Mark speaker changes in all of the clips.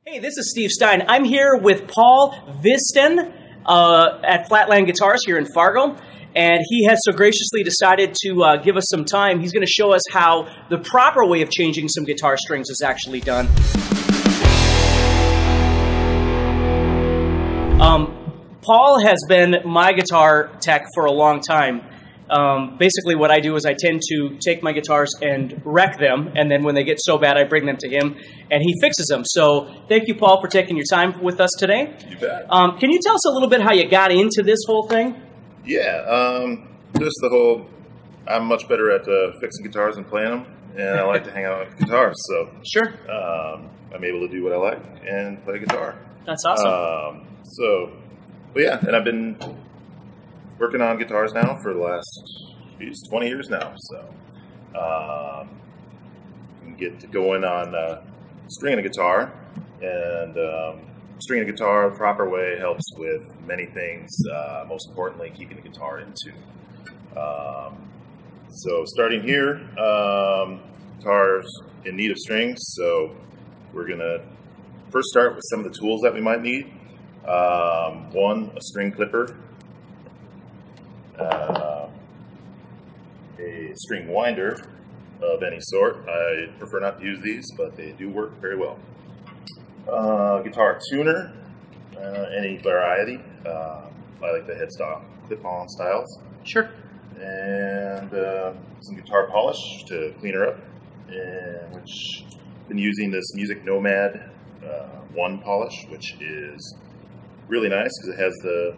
Speaker 1: Hey, this is Steve Stine. I'm here with Paul Visten at Flatland Guitars here in Fargo, and he has so graciously decided to give us some time. He's going to show us how the proper way of changing some guitar strings is actually done. Paul has been my guitar tech for a long time. Basically what I do is I tend to take my guitars and wreck them, and then when they get so bad I bring them to him and he fixes them. So thank you, Paul, for taking your time with us today.
Speaker 2: You bet.
Speaker 1: Can you tell us a little bit how you got into this whole thing?
Speaker 2: Yeah, just the whole, I'm much better at fixing guitars and playing them, and I like to hang out with guitars, so
Speaker 1: Sure.
Speaker 2: I'm able to do what I like and play guitar.
Speaker 1: That's awesome.
Speaker 2: But yeah, and I've been working on guitars now for the last 20 years now, so can get to going on stringing a guitar, and stringing a guitar the proper way helps with many things, most importantly keeping the guitar in tune. So starting here, guitar's in need of strings, so we're going to first start with some of the tools that we might need. One, a string clipper, a string winder of any sort. I prefer not to use these, but they do work very well. Guitar tuner, any variety. I like the headstock clip-on styles.
Speaker 1: Sure.
Speaker 2: And some guitar polish to clean her up, which I've been using this Music Nomad 1 polish, which is really nice because it has the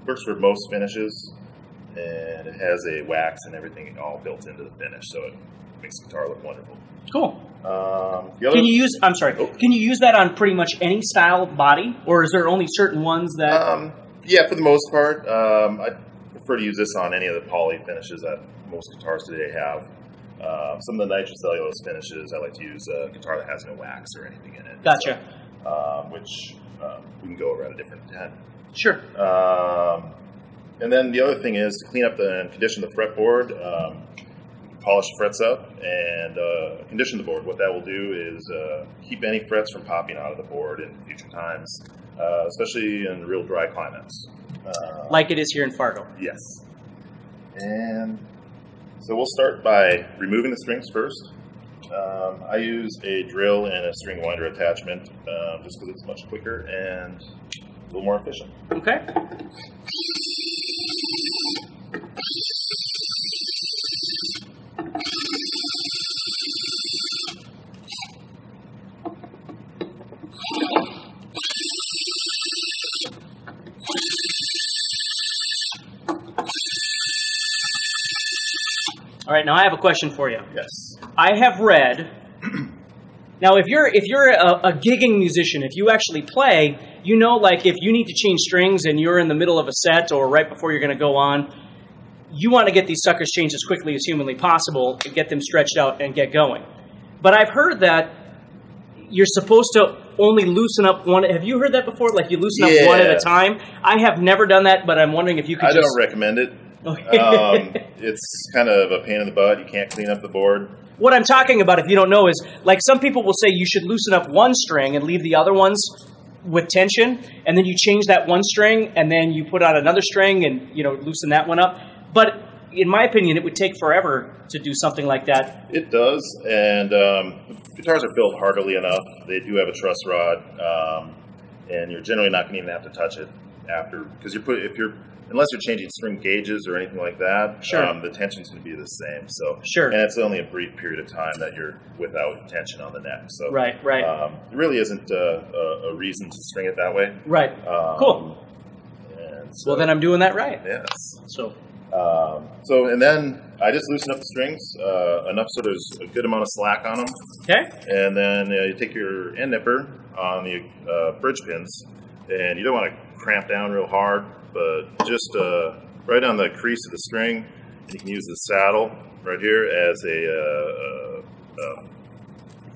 Speaker 2: works for most finishes, and it has a wax and everything all built into the finish, so it makes the guitar look wonderful.
Speaker 1: Cool. Can you use? I'm sorry. Can you use that on pretty much any style body, or is there only certain ones that?
Speaker 2: Yeah, for the most part, I prefer to use this on any of the poly finishes that most guitars today have. Some of the nitrocellulose finishes, I like to use a guitar that has no wax or anything in it.
Speaker 1: Gotcha.
Speaker 2: So, which we can go over at a different time.
Speaker 1: Sure.
Speaker 2: And then the other thing is to clean up and condition the fretboard. Polish the frets up and condition the board. What that will do is keep any frets from popping out of the board in future times, especially in real dry climates.
Speaker 1: Like it is here in Fargo.
Speaker 2: Yes. And so we'll start by removing the strings first. I use a drill and a string winder attachment just because it's much quicker and a little more efficient.
Speaker 1: Okay. All right, now I have a question for you.
Speaker 2: Yes.
Speaker 1: I have read. Now, if you're a gigging musician, if you actually play, you know, like if you need to change strings and you're in the middle of a set or right before you're going to go on, you want to get these suckers changed as quickly as humanly possible and get them stretched out and get going. But I've heard that you're supposed to only loosen up one. Have you heard that before? Like you loosen up one at a time? I have never done that, but I'm wondering if you could
Speaker 2: I don't recommend it. It's kind of a pain in the butt. You can't clean up the board.
Speaker 1: What I'm talking about, if you don't know, is like some people will say you should loosen up one string and leave the other ones with tension, and then you change that one string, and then you put on another string and, you know, loosen that one up. But in my opinion, it would take forever to do something like that.
Speaker 2: It does, and guitars are built hardily enough. They do have a truss rod, and you're generally not going to even have to touch it after, because unless you're changing string gauges or anything like that,
Speaker 1: sure.
Speaker 2: The tension's going to be the same. So,
Speaker 1: sure.
Speaker 2: And it's only a brief period of time that you're without tension on the neck. So,
Speaker 1: right.
Speaker 2: There really isn't a reason to string it that way.
Speaker 1: Right. Cool.
Speaker 2: And so,
Speaker 1: well, then I'm doing that right.
Speaker 2: Yes.
Speaker 1: So,
Speaker 2: and then I just loosen up the strings enough so there's a good amount of slack on them.
Speaker 1: Okay.
Speaker 2: And then you take your end nipper on the bridge pins, and you don't want to cramp down real hard, but just right on the crease of the string. And you can use the saddle right here as a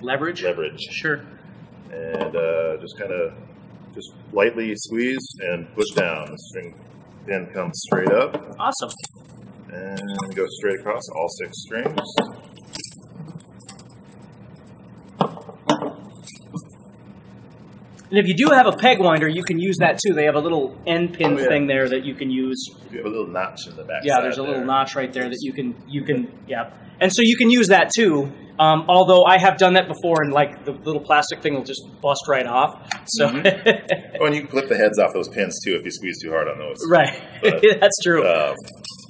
Speaker 1: leverage.
Speaker 2: Sure. And just lightly squeeze and push down. The string then comes straight up.
Speaker 1: Awesome.
Speaker 2: And go straight across all 6 strings.
Speaker 1: And if you do have a peg winder, you can use that too. They have a little end pin thing there that you can use.
Speaker 2: You have a little notch in the back.
Speaker 1: Yeah, there's a little notch right there that you can, yeah. And so you can use that too. Although I have done that before, and like the little plastic thing will just bust right off. So,
Speaker 2: and you can clip the heads off those pins too if you squeeze too hard on those.
Speaker 1: Right, but, that's true.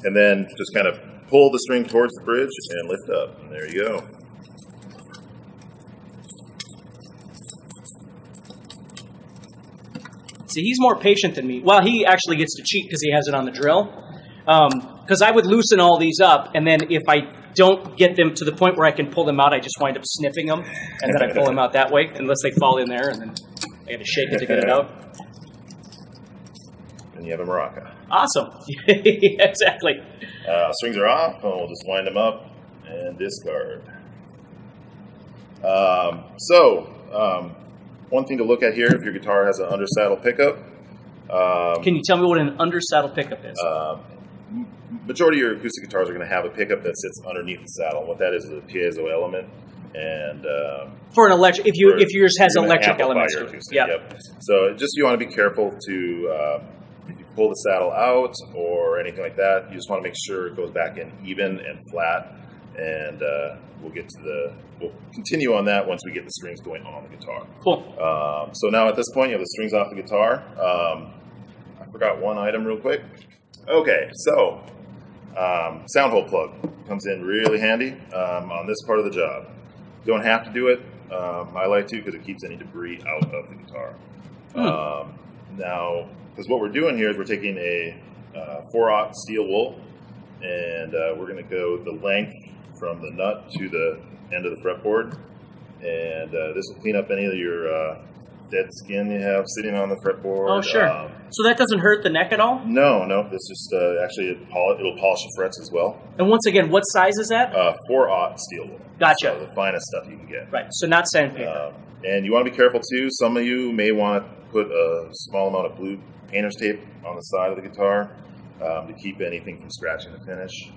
Speaker 2: And then just kind of pull the string towards the bridge and lift up, and there you go.
Speaker 1: See, he's more patient than me. Well, he actually gets to cheat because he has it on the drill. Because I would loosen all these up, and then if I don't get them to the point where I can pull them out, I just wind up snipping them, and then I pull them out that way, unless they fall in there, and then I got to shake it to get it out.
Speaker 2: And you have a maraca.
Speaker 1: Awesome. Exactly.
Speaker 2: Strings are off, and we'll just wind them up and discard. One thing to look at here, if your guitar has an undersaddle pickup.
Speaker 1: Can you tell me what an undersaddle pickup is?
Speaker 2: Majority of your acoustic guitars are going to have a pickup that sits underneath the saddle. What that is a piezo element, and
Speaker 1: for an electric, if yours has electric elements,
Speaker 2: Yep. So just you want to be careful to if you pull the saddle out or anything like that, you just want to make sure it goes back in even and flat. And we'll continue on that once we get the strings going on the guitar.
Speaker 1: Cool.
Speaker 2: So now at this point, you have the strings off the guitar. I forgot one item real quick. Okay, so sound hole plug comes in really handy on this part of the job. You don't have to do it. I like to because it keeps any debris out of the guitar. Now, because what we're doing here is we're taking a 4/0 steel wool, and we're going to go the length from the nut to the end of the fretboard, and this will clean up any of your dead skin you have sitting on the fretboard.
Speaker 1: Oh, sure. So that doesn't hurt the neck at all?
Speaker 2: No. This just actually it'll polish the frets as well.
Speaker 1: And once again, what size is that?
Speaker 2: 4/0 steel wool.
Speaker 1: Gotcha.
Speaker 2: So the finest stuff you can get.
Speaker 1: Right. So not sandpaper.
Speaker 2: And you want to be careful too. Some of you may want to put a small amount of blue painter's tape on the side of the guitar to keep anything from scratching the finish.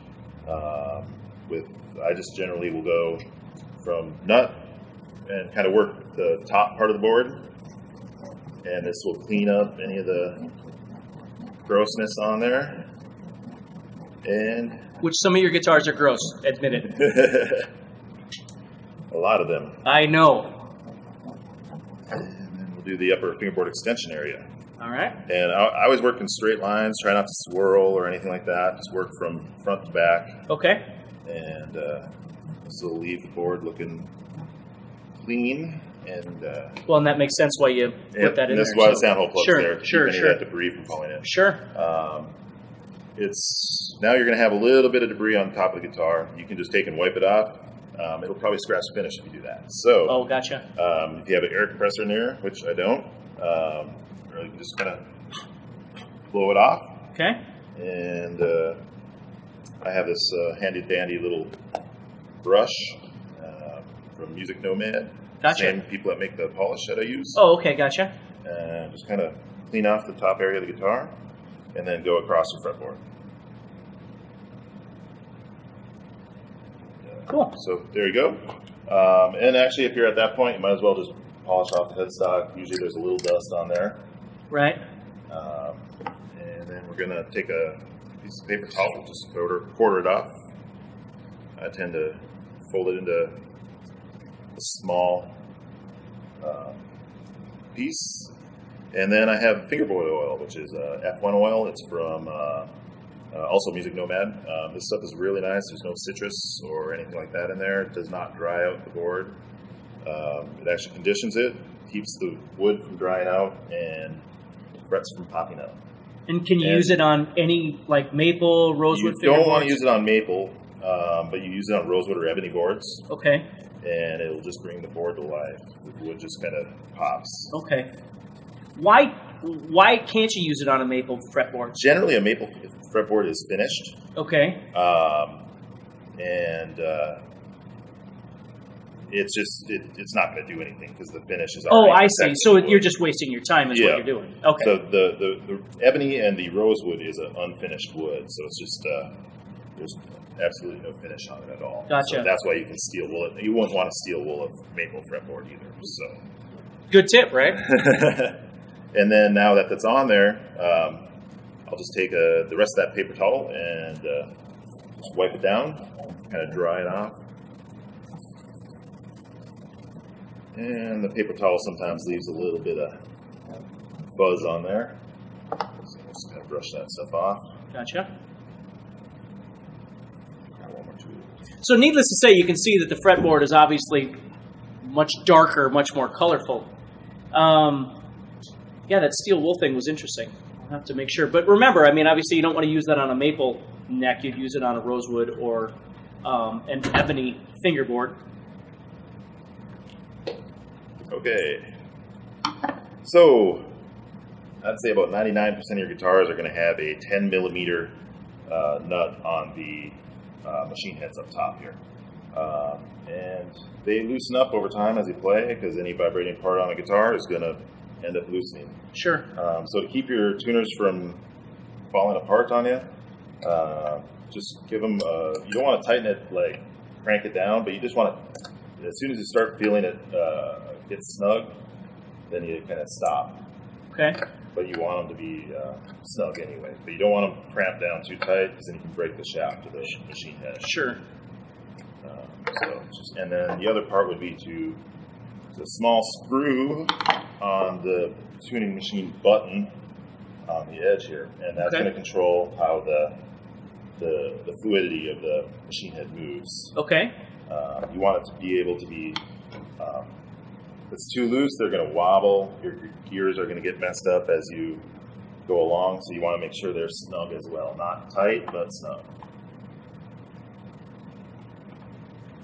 Speaker 2: I just generally will go from nut and kind of work the top part of the board, and this will clean up any of the grossness on there. And
Speaker 1: which some of your guitars are gross, admit it.
Speaker 2: A lot of them.
Speaker 1: I know.
Speaker 2: And then we'll do the upper fingerboard extension area.
Speaker 1: All right.
Speaker 2: And I always work in straight lines, try not to swirl or anything like that. Just work from front to back.
Speaker 1: Okay.
Speaker 2: And this will leave the board looking clean. And
Speaker 1: well, and that makes sense why you put that in there.
Speaker 2: This is why the sound hole plug's there. To
Speaker 1: Keep
Speaker 2: any of that debris from falling in.
Speaker 1: Sure.
Speaker 2: Now you're going to have a little bit of debris on top of the guitar. You can just take and wipe it off. It'll probably scratch the finish if you do that. So,
Speaker 1: oh, gotcha.
Speaker 2: If you have an air compressor in there, which I don't, or you can just kind of blow it off.
Speaker 1: Okay.
Speaker 2: And I have this handy-dandy little brush from Music Nomad.
Speaker 1: Gotcha.
Speaker 2: Same people that make the polish that I use.
Speaker 1: Oh, okay, gotcha.
Speaker 2: And just kind of clean off the top area of the guitar, and then go across the fretboard.
Speaker 1: Cool.
Speaker 2: So there you go. And actually, if you're at that point, you might as well just polish off the headstock. Usually there's a little dust on there.
Speaker 1: Right.
Speaker 2: And then we're going to take a piece of paper towel, just quarter it off. I tend to fold it into a small piece. And then I have fingerboard oil, which is F1 oil. It's from also Music Nomad. This stuff is really nice. There's no citrus or anything like that in there. It does not dry out the board. It actually conditions it, keeps the wood from drying out, and frets from popping out.
Speaker 1: And can you use it on any, like maple, rosewood fingerboards?
Speaker 2: You don't want to use it on maple, but you use it on rosewood or ebony boards.
Speaker 1: Okay.
Speaker 2: And it'll just bring the board to life. The wood just kind of pops.
Speaker 1: Okay. Why can't you use it on a maple fretboard?
Speaker 2: Generally, a maple fretboard is finished.
Speaker 1: Okay.
Speaker 2: It's just it's not going to do anything because the finish is.
Speaker 1: Oh, I see. So you're just wasting your time, is what you're doing. Okay.
Speaker 2: So the ebony and the rosewood is an unfinished wood, so it's just there's absolutely no finish on it at all.
Speaker 1: Gotcha.
Speaker 2: So that's why you can steel wool it. You wouldn't want to steel wool of maple fretboard either. So
Speaker 1: Good tip, right?
Speaker 2: And then now that that's on there, I'll just take the rest of that paper towel and just wipe it down, kind of dry it off. And the paper towel sometimes leaves a little bit of fuzz on there. So just kind of brush that stuff off.
Speaker 1: Gotcha.
Speaker 2: Got one more tool.
Speaker 1: So needless to say, you can see that the fretboard is obviously much darker, much more colorful. Yeah, that steel wool thing was interesting. I'll have to make sure. But remember, I mean, obviously you don't want to use that on a maple neck. You'd use it on a rosewood or an ebony fingerboard.
Speaker 2: Okay. So I'd say about 99% of your guitars are going to have a 10 millimeter nut on the machine heads up top here. And they loosen up over time as you play because any vibrating part on the guitar is going to end up loosening.
Speaker 1: Sure.
Speaker 2: So to keep your tuners from falling apart on you, just give them, you don't want to tighten it, like crank it down, but you just want to, as soon as you start feeling it get snug, then you kind of stop.
Speaker 1: Okay.
Speaker 2: But you want them to be snug anyway. But you don't want them cramped down too tight because then you can break the shaft of the machine head.
Speaker 1: Sure.
Speaker 2: And then the other part would be to a small screw on the tuning machine button on the edge here, and that's going to control how the fluidity of the machine head moves.
Speaker 1: Okay.
Speaker 2: You want it to be able to be, if it's too loose, they're going to wobble. Your gears are going to get messed up as you go along, so you want to make sure they're snug as well. Not tight, but snug.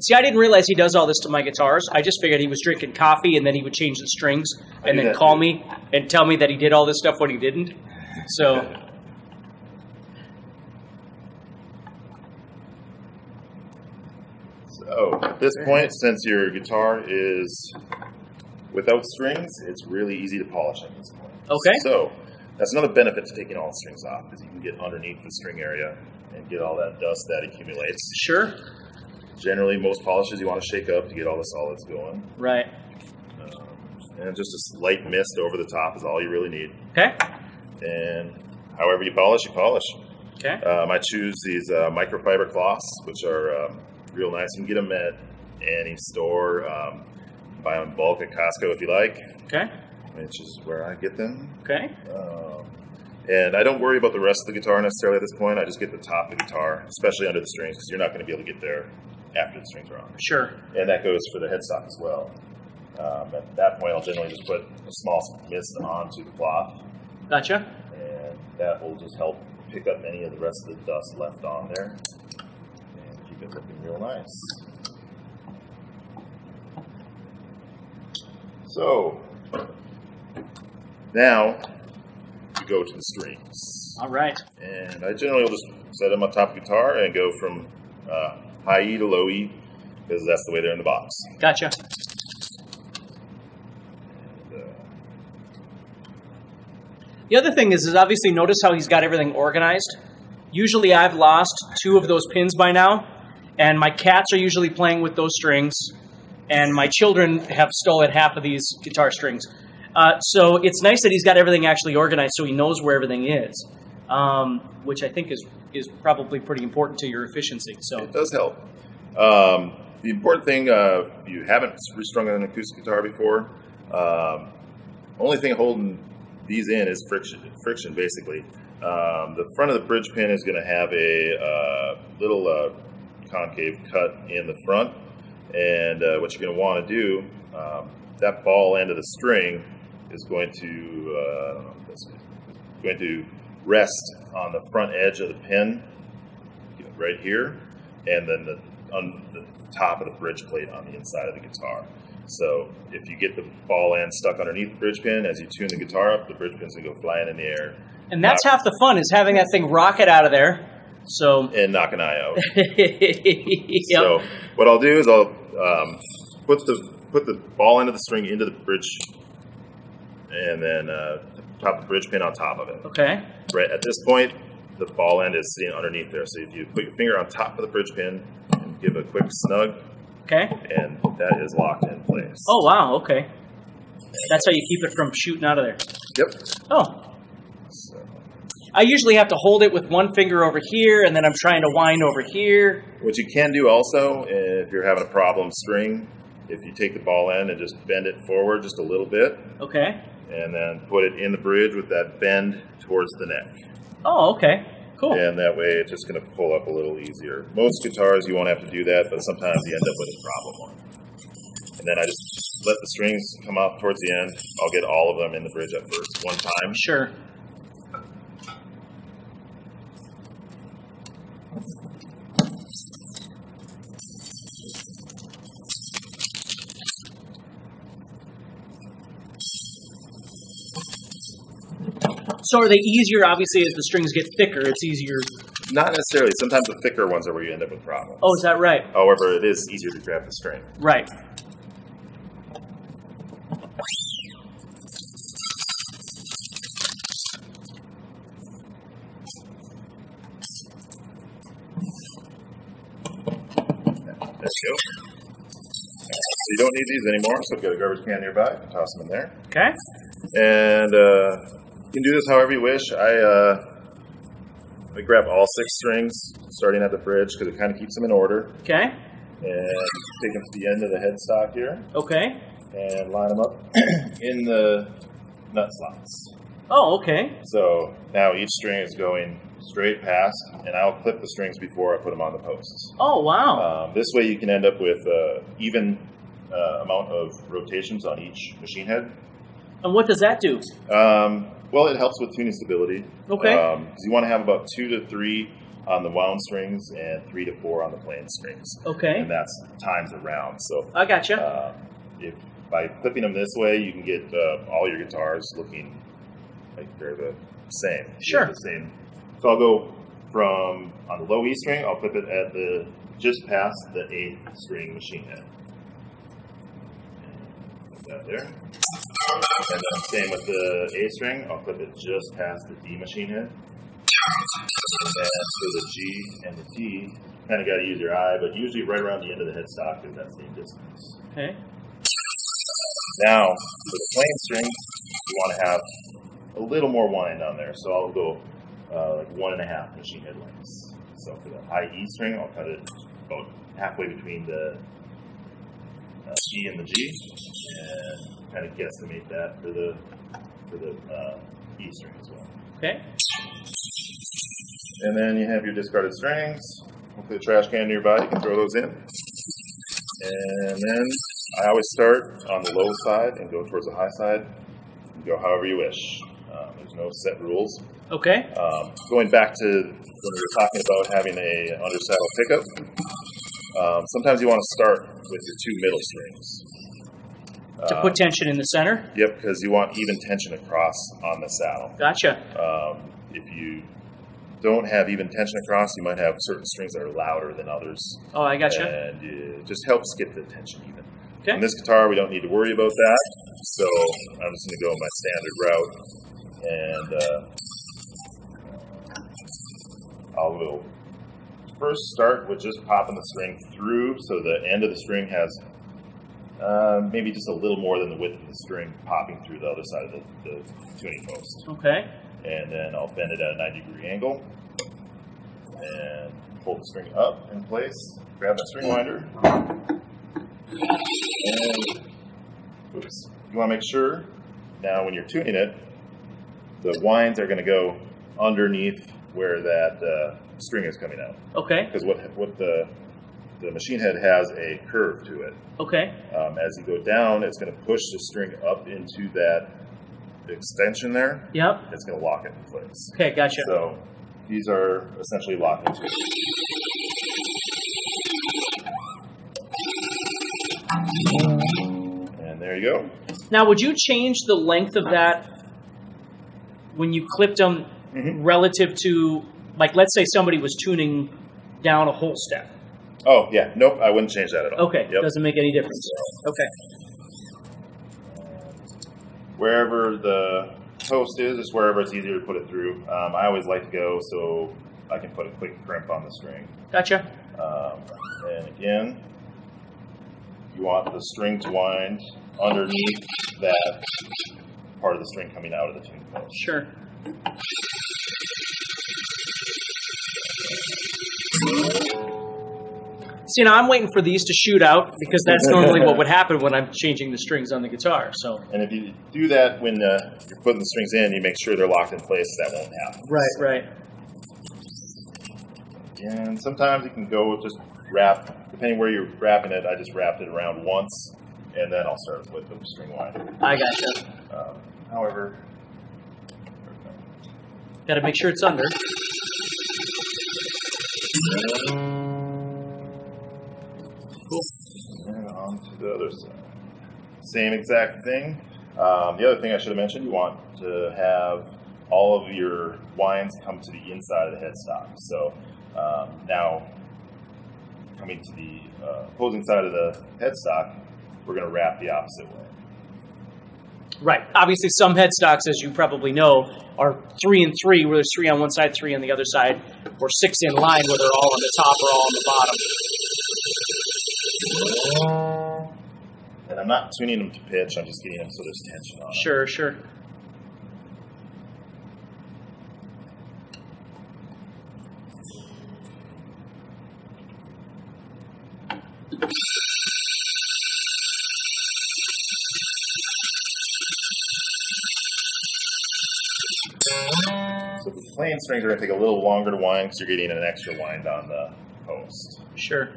Speaker 1: See, I didn't realize he does all this to my guitars. I just figured he was drinking coffee and then he would change the strings and then call me and tell me that he did all this stuff when he didn't. So,
Speaker 2: at this point, since your guitar is without strings, it's really easy to polish at this point.
Speaker 1: Okay.
Speaker 2: So that's another benefit to taking all the strings off because you can get underneath the string area and get all that dust that accumulates.
Speaker 1: Sure.
Speaker 2: Generally, most polishes you want to shake up to get all the solids going.
Speaker 1: Right.
Speaker 2: And just a slight mist over the top is all you really need.
Speaker 1: Okay.
Speaker 2: And however you polish, you polish.
Speaker 1: Okay.
Speaker 2: I choose these microfiber cloths, which are real nice. You can get them at any store. Buy them in bulk at Costco if you like.
Speaker 1: Okay.
Speaker 2: Which is where I get them.
Speaker 1: Okay.
Speaker 2: And I don't worry about the rest of the guitar necessarily at this point. I just get the top of the guitar, especially under the strings, because you're not going to be able to get there after the strings are on.
Speaker 1: Sure.
Speaker 2: And that goes for the headstock as well. At that point, I'll generally just put a small mist onto the cloth.
Speaker 1: Gotcha.
Speaker 2: And that will just help pick up any of the rest of the dust left on there and keep it looking real nice. So, now we go to the strings.
Speaker 1: All right.
Speaker 2: And I generally will just set them on top of the guitar and go from high E to low E because that's the way they're in the box.
Speaker 1: Gotcha. The other thing is obviously notice how he's got everything organized. Usually I've lost 2 of those pins by now, and my cats are usually playing with those strings, and my children have stolen half of these guitar strings. So it's nice that he's got everything actually organized so he knows where everything is, which I think is probably pretty important to your efficiency. So
Speaker 2: it does help. The important thing, if you haven't restrung an acoustic guitar before, only thing holding these in is friction basically. The front of the bridge pin is going to have a little concave cut in the front, and what you're going to want to do, that ball end of the string is going to rest on the front edge of the pin right here, and then on the top of the bridge plate on the inside of the guitar. So if you get the ball end stuck underneath the bridge pin, as you tune the guitar up, the bridge pin's going to go flying in the air.
Speaker 1: And that's half the fun, is having that thing rocket out of there. So
Speaker 2: and knock an eye out.
Speaker 1: Yep.
Speaker 2: So what I'll do is I'll put the ball end of the string into the bridge, and then pop the bridge pin on top of it.
Speaker 1: Okay.
Speaker 2: Right at this point, the ball end is sitting underneath there. So if you put your finger on top of the bridge pin and give a quick snug,
Speaker 1: okay,
Speaker 2: and that is locked in place.
Speaker 1: Oh wow, okay. That's how you keep it from shooting out of there.
Speaker 2: Yep.
Speaker 1: Oh.
Speaker 2: So.
Speaker 1: I usually have to hold it with one finger over here, and then I'm trying to wind over here.
Speaker 2: What you can do also, if you're having a problem string, if you take the ball end and just bend it forward just a little bit.
Speaker 1: Okay.
Speaker 2: And then put it in the bridge with that bend towards the neck.
Speaker 1: Oh, okay. Cool.
Speaker 2: And that way it's just going to pull up a little easier. Most guitars you won't have to do that, but sometimes you end up with a problem on it. And then I just let the strings come off towards the end. I'll get all of them in the bridge at first, one time.
Speaker 1: Sure. So are they easier, obviously, as the strings get thicker? It's easier.
Speaker 2: Not necessarily. Sometimes the thicker ones are where you end up with problems.
Speaker 1: Oh, is that right?
Speaker 2: However, it is easier to grab the string.
Speaker 1: Right.
Speaker 2: There you go. So you don't need these anymore, so get a garbage can nearby. Toss them in there.
Speaker 1: Okay.
Speaker 2: And you can do this however you wish. I grab all 6 strings starting at the bridge because it kind of keeps them in order.
Speaker 1: Okay.
Speaker 2: And take them to the end of the headstock here.
Speaker 1: Okay.
Speaker 2: And line them up in the nut slots.
Speaker 1: Oh, okay.
Speaker 2: So now each string is going straight past, and I'll clip the strings before I put them on the posts.
Speaker 1: Oh, wow.
Speaker 2: This way you can end up with even amount of rotations on each machine head.
Speaker 1: And what does that do?
Speaker 2: Well, it helps with tuning stability.
Speaker 1: Okay.
Speaker 2: Because you want to have about 2 to 3 on the wound strings and 3 to 4 on the plain strings.
Speaker 1: Okay.
Speaker 2: And that's times around. So
Speaker 1: I gotcha.
Speaker 2: If by clipping them this way, you can get all your guitars looking like they're the same.
Speaker 1: Sure.
Speaker 2: The same. So I'll go from on the low E string. I'll clip it at the just past the 8th string machine head. Put that there. And then same with the A string, I'll clip it just past the D machine head. And then for the G and the T, kind of got to use your eye, but usually right around the end of the headstock is that same distance.
Speaker 1: Okay.
Speaker 2: Now, for the plain string, you want to have a little more wind on there, so I'll go like 1.5 machine head lengths. So for the high E string, I'll cut it about halfway between the E and the G, and kind of guesstimate that for the E string as well.
Speaker 1: Okay.
Speaker 2: And then you have your discarded strings. Hopefully the trash can nearby, you can throw those in. And then I always start on the low side and go towards the high side. You go however you wish. There's no set rules.
Speaker 1: Okay.
Speaker 2: Going back to when we were talking about having a undersaddle pickup, sometimes you want to start with your 2 middle strings.
Speaker 1: To put tension in the center?
Speaker 2: Yep, because you want even tension across on the saddle.
Speaker 1: Gotcha.
Speaker 2: If you don't have even tension across, you might have certain strings that are louder than others.
Speaker 1: Oh, I gotcha.
Speaker 2: And it just helps get the tension even.
Speaker 1: Okay.
Speaker 2: On this guitar, we don't need to worry about that, so I'm just going to go my standard route, and I'll go first start with just popping the string through, so the end of the string has maybe just a little more than the width of the string popping through the other side of the tuning post.
Speaker 1: Okay.
Speaker 2: And then I'll bend it at a 90-degree angle and pull the string up in place, grab that string winder, and oops. You want to make sure now when you're tuning it, the winds are going to go underneath where that string is coming out.
Speaker 1: Okay.
Speaker 2: Because what the machine head has a curve to it.
Speaker 1: Okay.
Speaker 2: As you go down, it's going to push the string up into that extension there.
Speaker 1: Yep.
Speaker 2: It's going to lock it in place.
Speaker 1: Okay, gotcha.
Speaker 2: So these are essentially locking to it. And there you go.
Speaker 1: Now, would you change the length of that when you clipped them relative to, like, let's say somebody was tuning down a whole step?
Speaker 2: Oh, yeah. Nope, I wouldn't change that at all.
Speaker 1: Okay, doesn't make any difference. Okay.
Speaker 2: Wherever the post is, just wherever it's easier to put it through. I always like to go so I can put a quick crimp on the string.
Speaker 1: Gotcha.
Speaker 2: And again, you want the string to wind underneath that part of the string coming out of the tune post.
Speaker 1: Sure. See, now I'm waiting for these to shoot out because that's normally what would happen when I'm changing the strings on the guitar. So.
Speaker 2: And if you do that when you're putting the strings in, you make sure they're locked in place. That won't happen.
Speaker 1: Right.
Speaker 2: And sometimes you can go just wrap, depending where you're wrapping it. I just wrapped it around once, and then I'll start with the string winder.
Speaker 1: I gotcha.
Speaker 2: However,
Speaker 1: got to make sure it's under.
Speaker 2: And on to the other side. Same exact thing. The other thing I should have mentioned, you want to have all of your winds come to the inside of the headstock. So now, coming to the opposing side of the headstock, we're going to wrap the opposite way.
Speaker 1: Right. Obviously, some headstocks, as you probably know, are 3 and 3, where there's 3 on one side, 3 on the other side, or 6 in line, where they're all on the top or all on the bottom.
Speaker 2: And I'm not tuning them to pitch, I'm just getting them so there's tension on them.
Speaker 1: Sure.
Speaker 2: So the plain strings are going to take a little longer to wind because you're getting an extra wind on the post.
Speaker 1: Sure.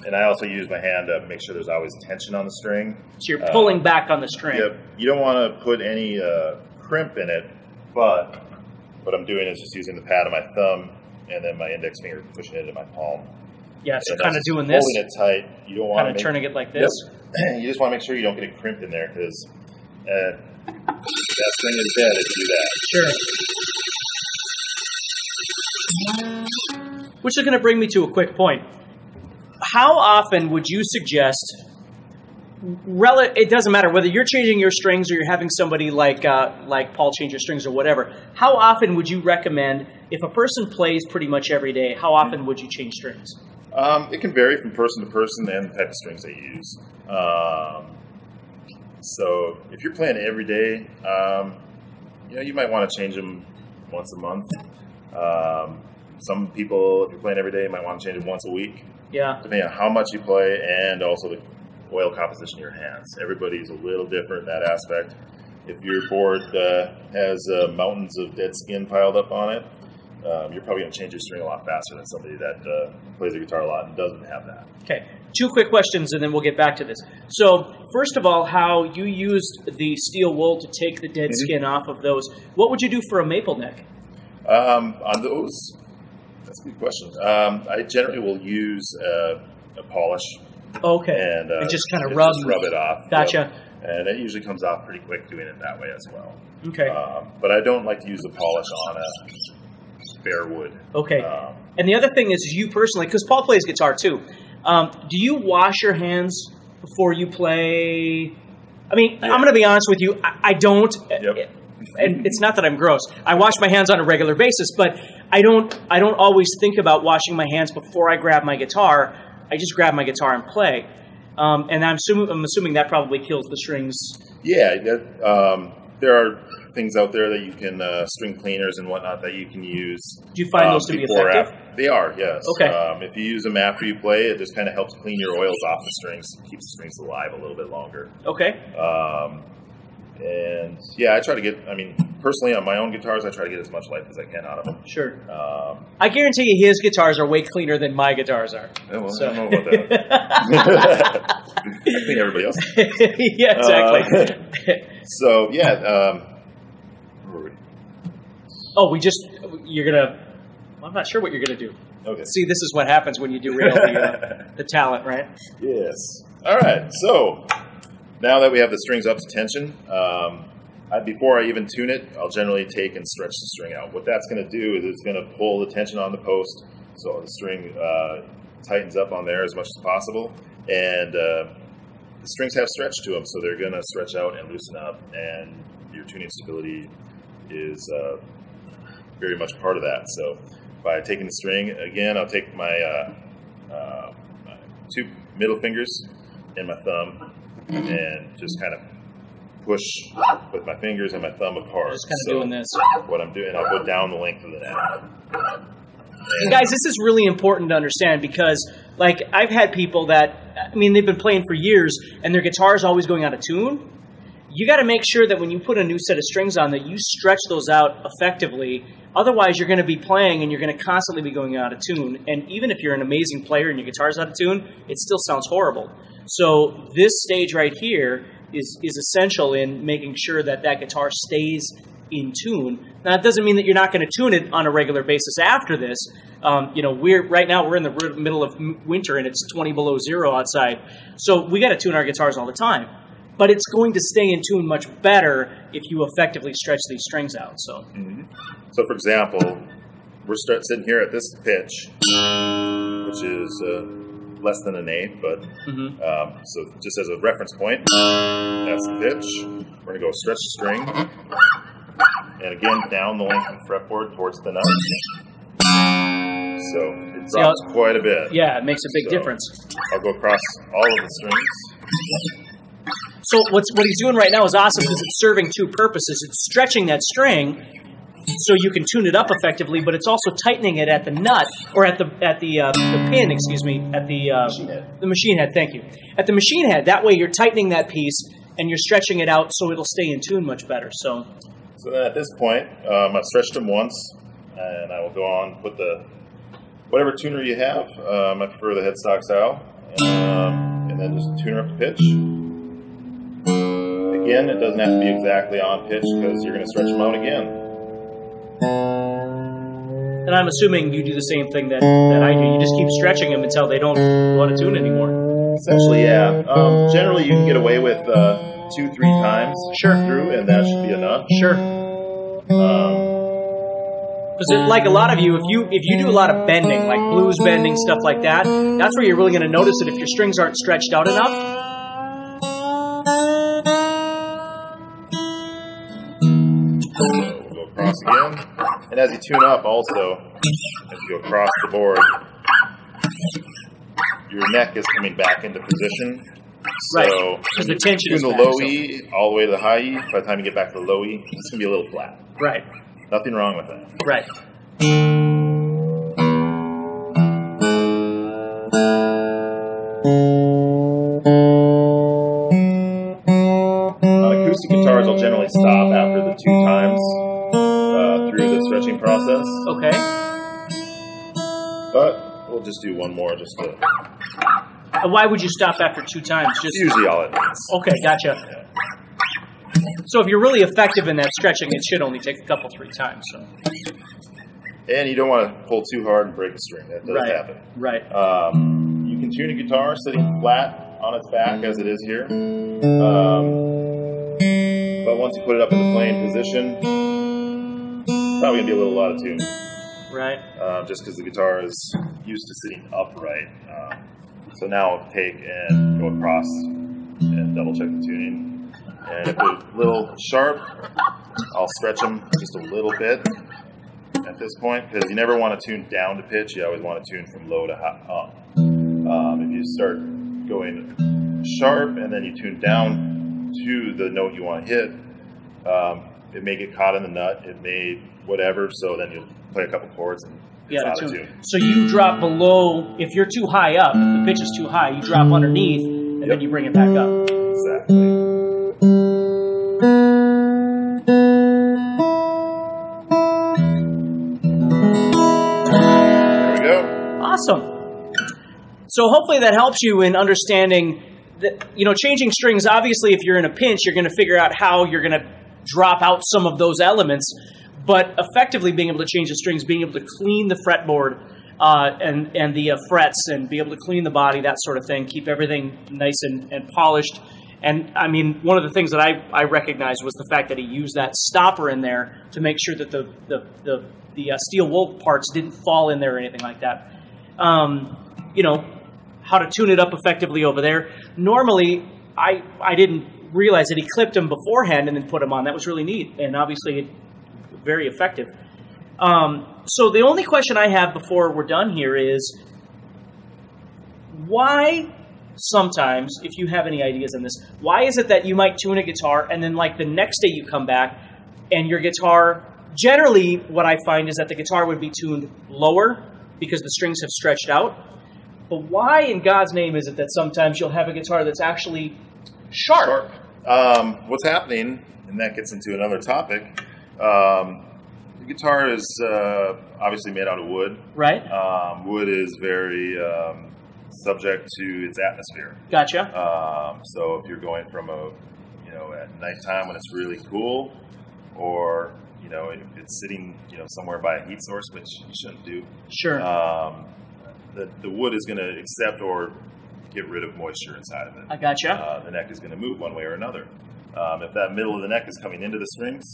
Speaker 2: And I also use my hand to make sure there's always tension on the string.
Speaker 1: So you're pulling back on the string.
Speaker 2: Yep. You don't want to put any crimp in it, but what I'm doing is just using the pad of my thumb and then my index finger pushing it into my palm.
Speaker 1: Yeah, so kind of doing this.
Speaker 2: Holding it tight. You don't want
Speaker 1: to turning it like this.
Speaker 2: Yep. You just want to make sure you don't get it crimped in there because that string is dead if you do that.
Speaker 1: Sure. Which is going to bring me to a quick point. How often would you suggest, it doesn't matter whether you're changing your strings or you're having somebody like Paul change your strings or whatever, how often would you recommend, if a person plays pretty much every day, how often would you change strings?
Speaker 2: It can vary from person to person and the type of strings they use. So if you're playing every day, you might want to change them once a month. Some people, if you're playing every day, might want to change them once a week.
Speaker 1: Yeah.
Speaker 2: Depending on how much you play and also the oil composition of your hands. Everybody's a little different in that aspect. If your board has mountains of dead skin piled up on it, you're probably going to change your string a lot faster than somebody that plays the guitar a lot and doesn't have that.
Speaker 1: Okay. 2 quick questions, and then we'll get back to this. So, first of all, how you used the steel wool to take the dead skin off of those. What would you do for a maple neck?
Speaker 2: On those, that's a good question. I generally will use a polish.
Speaker 1: Okay.
Speaker 2: And
Speaker 1: just kind of rub
Speaker 2: it off.
Speaker 1: Gotcha.
Speaker 2: And it usually comes off pretty quick doing it that way as well.
Speaker 1: Okay.
Speaker 2: But I don't like to use the polish on a bare wood.
Speaker 1: Okay. And the other thing is you personally, because Paul plays guitar too, do you wash your hands before you play? I mean, yeah. I'm going to be honest with you. I don't.
Speaker 2: Yep.
Speaker 1: And it's not that I'm gross. I wash my hands on a regular basis, but I don't always think about washing my hands before I grab my guitar. I just grab my guitar and play. And I'm assuming that probably kills the strings.
Speaker 2: Yeah, there are things out there that you can, string cleaners and whatnot that you can use.
Speaker 1: Do you find those to be effective?
Speaker 2: They are, yes.
Speaker 1: Okay.
Speaker 2: If you use them after you play, it just kind of helps clean your oils off the strings, keeps the strings alive a little bit longer.
Speaker 1: Okay.
Speaker 2: And yeah, I try to get, personally on my own guitars, I try to get as much life as I can out of them.
Speaker 1: Sure. I guarantee you his guitars are way cleaner than my guitars are.
Speaker 2: Yeah, well, so. I don't know about that. I clean everybody else.
Speaker 1: Yeah, exactly.
Speaker 2: So, yeah. Where were we?
Speaker 1: Oh, you're going to, I'm not sure what you're going to do.
Speaker 2: Okay.
Speaker 1: See, this is what happens when you derail the talent, right?
Speaker 2: Yes. All right, so now that we have the strings up to tension, before I even tune it, I'll generally take and stretch the string out. What that's going to do is it's going to pull the tension on the post, so the string tightens up on there as much as possible. And the strings have stretch to them, so they're going to stretch out and loosen up, and your tuning stability is very much part of that. So by taking the string. Again, I'll take my two middle fingers and my thumb and just kind of push with my fingers and my thumb apart.
Speaker 1: Just kind of doing this.
Speaker 2: What I'm doing, I'll go down the length of the neck.
Speaker 1: And guys, this is really important to understand because, like, I've had people that, I mean, they've been playing for years and their guitar is always going out of tune. You got to make sure that when you put a new set of strings on that you stretch those out effectively. Otherwise, you're going to be playing and you're going to constantly be going out of tune. And even if you're an amazing player and your guitar's out of tune, it still sounds horrible. So this stage right here is essential in making sure that that guitar stays in tune. Now, that doesn't mean that you're not going to tune it on a regular basis after this. You know, right now we're in the middle of winter and it's 20 below zero outside. So we got to tune our guitars all the time. But it's going to stay in tune much better if you effectively stretch these strings out. So,
Speaker 2: So for example, we're sitting here at this pitch, which is less than an eighth, but so just as a reference point, that's the pitch. We're going to go stretch the string, and again down the length of the fretboard towards the nut. So it drops quite a bit.
Speaker 1: Yeah, it makes a big difference.
Speaker 2: I'll go across all of the strings.
Speaker 1: So what he's doing right now is awesome because it's serving two purposes. It's stretching that string so you can tune it up effectively, but it's also tightening it at the nut or at the pin, excuse me, at the machine head. Thank you. At the machine head. That way you're tightening that piece and you're stretching it out so it'll stay in tune much better. So
Speaker 2: then at this point, I've stretched them once, and I will go on put the whatever tuner you have. I prefer the headstock style, and then just tuner up the pitch. Again, it doesn't have to be exactly on pitch because you're going to stretch them out again.
Speaker 1: And I'm assuming you do the same thing that I do. You just keep stretching them until they don't want to tune anymore.
Speaker 2: Essentially, yeah. Generally, you can get away with 2-3 times through, and that should be enough.
Speaker 1: Sure. Because like a lot of you, if you do a lot of bending, like blues bending, stuff like that, that's where you're really going to notice it if your strings aren't stretched out enough.
Speaker 2: Across again, and as you tune up also, as you go across the board, your neck is coming back into position. So
Speaker 1: because the tension is
Speaker 2: the low E all the way to the high E. By the time you get back to the low E, it's going to be a little flat.
Speaker 1: Right.
Speaker 2: Nothing wrong with that.
Speaker 1: Right.
Speaker 2: On acoustic guitars, I'll generally stop after the 2 times. Through the stretching process.
Speaker 1: Okay.
Speaker 2: But we'll just do one more just to...
Speaker 1: Why would you stop after 2 times? Just
Speaker 2: usually all it is.
Speaker 1: Okay, gotcha. Yeah. So if you're really effective in that stretching, it should only take a couple, 3 times. So.
Speaker 2: And you don't want to pull too hard and break the string. That does happen.
Speaker 1: Right.
Speaker 2: You can tune a guitar sitting flat on its back as it is here. But once you put it up in the playing position, probably going to be a little out of tune.
Speaker 1: Right.
Speaker 2: Just because the guitar is used to sitting upright. So now I'll take and go across and double check the tuning. And if they're a little sharp, I'll stretch them just a little bit at this point because you never want to tune down to pitch. You always want to tune from low to up. If you start going sharp and then you tune down to the note you want to hit, it may get caught in the nut. It may whatever. So then you'll play a couple chords and it's out of tune.
Speaker 1: So you drop below. If you're too high up, if the pitch is too high, you drop underneath and then you bring it back up.
Speaker 2: Exactly. There we go.
Speaker 1: Awesome. So hopefully that helps you in understanding that, you know, changing strings. Obviously, if you're in a pinch, you're going to figure out how you're going to drop out some of those elements. But effectively being able to change the strings, being able to clean the fretboard and the frets and be able to clean the body, that sort of thing, keep everything nice and polished. And, I mean, one of the things that I recognized was the fact that he used that stopper in there to make sure that the steel wool parts didn't fall in there or anything like that. You know, how to tune it up effectively over there. Normally, I didn't realize that he clipped them beforehand and then put them on. That was really neat and obviously very effective. So the only question I have before we're done here is, why sometimes, if you have any ideas on this, why is it that you might tune a guitar and then like the next day you come back and your guitar, generally what I find is that the guitar would be tuned lower because the strings have stretched out. But why in God's name is it that sometimes you'll have a guitar that's actually sharp?
Speaker 2: What's happening, and that gets into another topic, the guitar is obviously made out of wood.
Speaker 1: Right.
Speaker 2: Wood is very subject to its atmosphere.
Speaker 1: Gotcha.
Speaker 2: So if you're going from at nighttime when it's really cool, or if it's sitting somewhere by a heat source, which you shouldn't do.
Speaker 1: Sure.
Speaker 2: The wood is going to accept or get rid of moisture inside of it.
Speaker 1: I gotcha.
Speaker 2: The neck is going to move one way or another. If that middle of the neck is coming into the strings,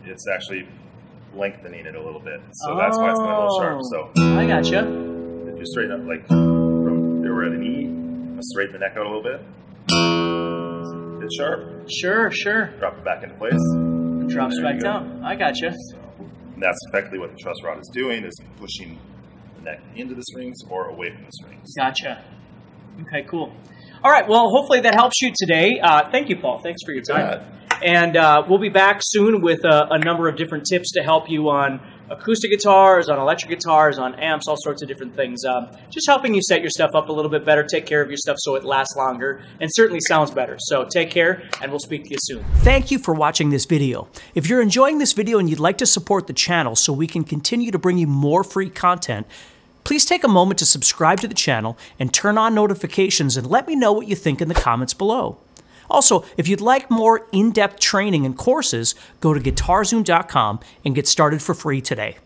Speaker 2: it's actually lengthening it a little bit. So that's why it's going a little sharp. So
Speaker 1: I gotcha.
Speaker 2: if you straighten up, like from there we're at an E, straighten the neck out a little bit. It's sharp.
Speaker 1: Sure.
Speaker 2: Drop it back into place.
Speaker 1: It drops back down. I gotcha.
Speaker 2: So, and that's effectively what the truss rod is doing, is pushing the neck into the strings or away from the strings.
Speaker 1: Gotcha. Okay, cool. All right, well, hopefully that helps you today. Thank you, Paul. Thanks for your time. And we'll be back soon with a number of different tips to help you on acoustic guitars, on electric guitars, on amps, all sorts of different things. Just helping you set your stuff up a little bit better, take care of your stuff so it lasts longer, and certainly sounds better. So take care, and we'll speak to you soon. Thank you for watching this video. If you're enjoying this video and you'd like to support the channel so we can continue to bring you more free content, please take a moment to subscribe to the channel and turn on notifications and let me know what you think in the comments below. Also, if you'd like more in-depth training and courses, go to guitarzoom.com and get started for free today.